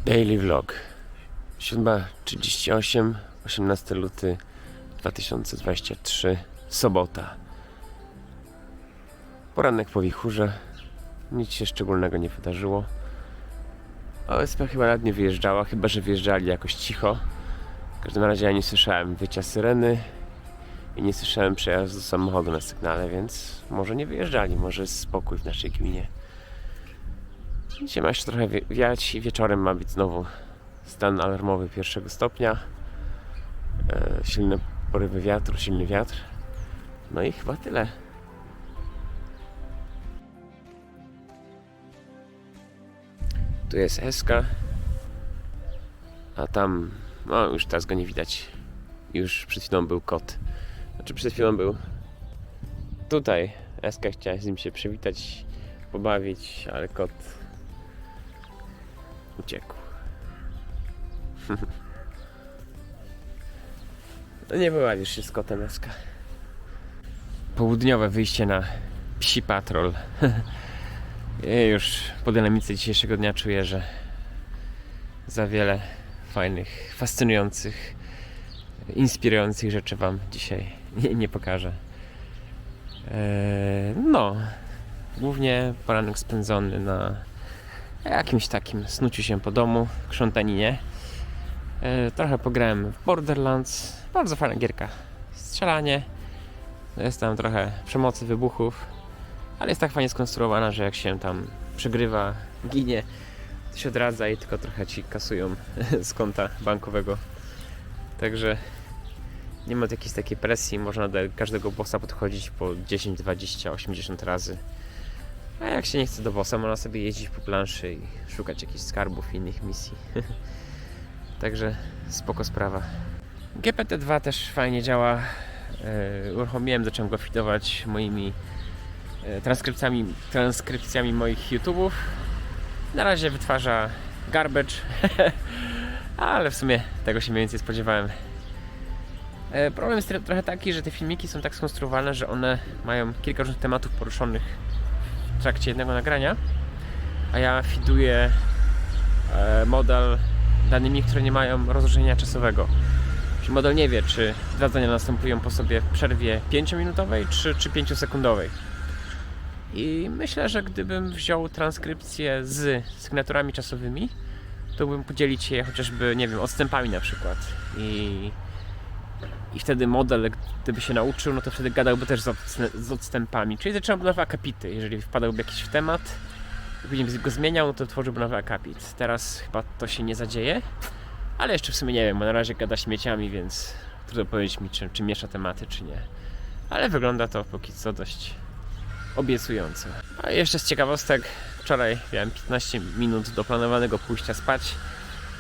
Daily vlog 7:38, 18 luty 2023, sobota. Poranek po wichurze. Nic się szczególnego nie wydarzyło. OSP chyba nawet nie wyjeżdżała, chyba że wyjeżdżali jakoś cicho. W każdym razie ja nie słyszałem wycia syreny i nie słyszałem przejazdu samochodu na sygnale, więc może nie wyjeżdżali, może jest spokój w naszej gminie. Dzisiaj ma jeszcze trochę wiać i wieczorem ma być znowu stan alarmowy 1. stopnia. Silne porywy wiatru, silny wiatr. No i chyba tyle. Tu jest Eska, a tam, no już teraz go nie widać. Już przed chwilą był kot. Znaczy przed chwilą był tutaj. Eska chciała z nim się przywitać, pobawić, ale kot uciekł. No nie pobawisz się z kotem, Eska. Południowe wyjście na psi patrol. Ja już po dynamice dzisiejszego dnia czuję, że za wiele fajnych, fascynujących, inspirujących rzeczy wam dzisiaj nie pokażę. No, głównie poranek spędzony na jakimś takim snuciu się po domu, krzątaninie. Trochę pograłem w Borderlands, bardzo fajna gierka. Strzelanie, jest tam trochę przemocy, wybuchów, ale jest tak fajnie skonstruowana, że jak się tam przegrywa, ginie, to się odradza i tylko trochę ci kasują z konta bankowego. Także nie ma jakiejś takiej presji, można do każdego bossa podchodzić po 10, 20, 80 razy. A jak się nie chce do bossa, można sobie jeździć po planszy i szukać jakichś skarbów i innych misji. Także spoko sprawa. GPT-2 też fajnie działa. Uruchomiłem, zacząłem go feedować moimi transkrypcjami moich YouTube'ów. Na razie wytwarza garbage, ale w sumie tego się mniej więcej spodziewałem. Problem jest trochę taki, że te filmiki są tak skonstruowane, że one mają kilka różnych tematów poruszonych w trakcie jednego nagrania, a ja feeduję model danymi, które nie mają rozróżnienia czasowego. Czyli model nie wie, czy dwa zdania następują po sobie w przerwie 5-minutowej czy 5-sekundowej. I myślę, że gdybym wziął transkrypcję z sygnaturami czasowymi, to bym podzielić je chociażby, nie wiem, odstępami na przykład. I wtedy model, gdyby się nauczył, no to wtedy gadałby też z odstępami. Czyli zaczynałby nowe akapity. Jeżeli wpadałby jakiś w temat i później go zmieniał, no to tworzyłby nowy akapit. Teraz chyba to się nie zadzieje, ale jeszcze w sumie nie wiem, bo na razie gada śmieciami, więc trudno powiedzieć mi, czy miesza tematy, czy nie. Ale wygląda to póki co dość obiecująco. A jeszcze z ciekawostek, wczoraj miałem 15 minut do planowanego pójścia spać,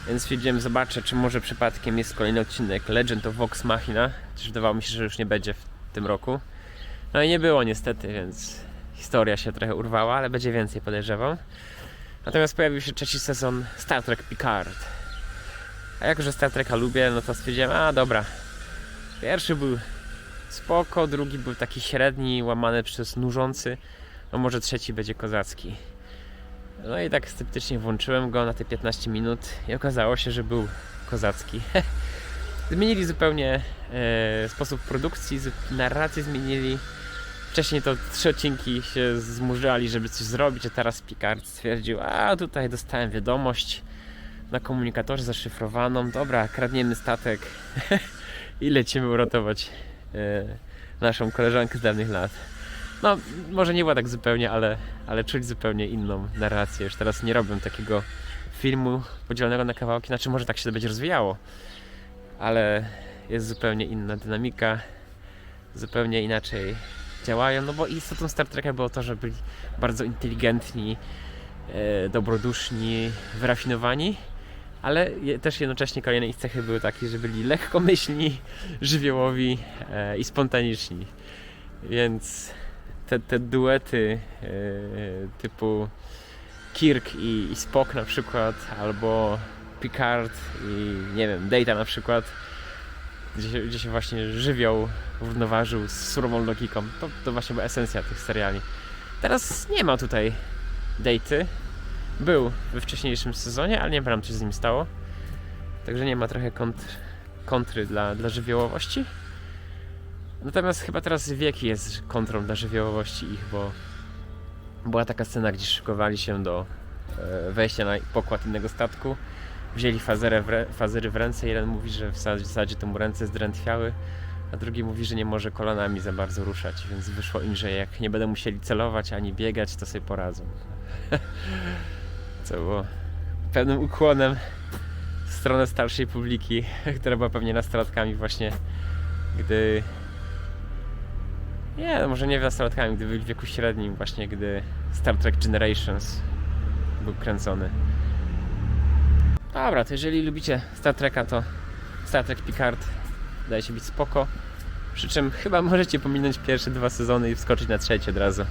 więc stwierdziłem, zobaczę, czy może przypadkiem jest kolejny odcinek Legend of Vox Machina, chociaż wydawało mi się, że już nie będzie w tym roku. No i nie było niestety, więc historia się trochę urwała, ale będzie więcej, podejrzewam. Natomiast pojawił się trzeci sezon Star Trek Picard. A jako, że Star Treka lubię, no to stwierdziłem, a dobra. Pierwszy był spoko, drugi był taki średni, łamany przez nużący. No może trzeci będzie kozacki. No i tak sceptycznie włączyłem go na te 15 minut i okazało się, że był kozacki. Zmienili zupełnie sposób produkcji, narrację zmienili. Wcześniej to 3 odcinki się zmurzali, żeby coś zrobić, a teraz Picard stwierdził, a tutaj dostałem wiadomość na komunikatorze zaszyfrowaną, dobra, kradniemy statek i lecimy uratować naszą koleżankę z dawnych lat. No, może nie była tak zupełnie, ale czuć zupełnie inną narrację. Już teraz nie robię takiego filmu podzielonego na kawałki, znaczy może tak się to będzie rozwijało, ale jest zupełnie inna dynamika, zupełnie inaczej działają, no bo istotą Star Treka było to, że byli bardzo inteligentni, dobroduszni, wyrafinowani, ale też jednocześnie kolejne ich cechy były takie, że byli lekkomyślni, żywiołowi i spontaniczni. Więc te duety typu Kirk i Spock na przykład, albo Picard i nie wiem, Data na przykład, gdzie się właśnie żywioł równoważył z surową logiką, to właśnie była esencja tych seriali. Teraz nie ma tutaj Daty, Był we wcześniejszym sezonie, ale nie pamiętam, co się z nim stało. Także nie ma trochę kontry dla żywiołowości. Natomiast chyba teraz Wieki jest kontrą dla żywiołowości ich, bo była taka scena, gdzie szykowali się do wejścia na pokład innego statku. Wzięli fazery w ręce. Jeden mówi, że w zasadzie to mu ręce zdrętwiały, a drugi mówi, że nie może kolanami za bardzo ruszać, więc wyszło im, że jak nie będą musieli celować ani biegać, to sobie poradzą. Co było pewnym ukłonem w stronę starszej publiki, która była pewnie nastolatkami właśnie, gdy... Nie, no może nie nastolatkami, gdy byli w wieku średnim, właśnie gdy Star Trek Generations był kręcony. Dobra, to jeżeli lubicie Star Treka, to Star Trek Picard wydaje się być spoko. Przy czym chyba możecie pominąć pierwsze 2 sezony i wskoczyć na trzeci od razu.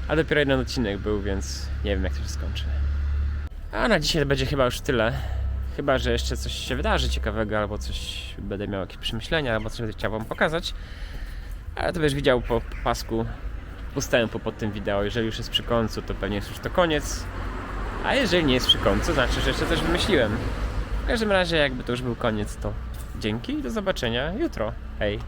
Ale dopiero jeden odcinek był, więc nie wiem, jak to się skończy. A na dzisiaj będzie chyba już tyle. Chyba że jeszcze coś się wydarzy ciekawego, albo coś będę miał jakieś przemyślenia, albo coś będę chciał wam pokazać. Ale to będziesz widział po pasku ustępu pod tym wideo. Jeżeli już jest przy końcu, to pewnie jest już to koniec. A jeżeli nie jest przy końcu, znaczy, że jeszcze coś wymyśliłem. W każdym razie, jakby to już był koniec, to dzięki i do zobaczenia jutro. Hej!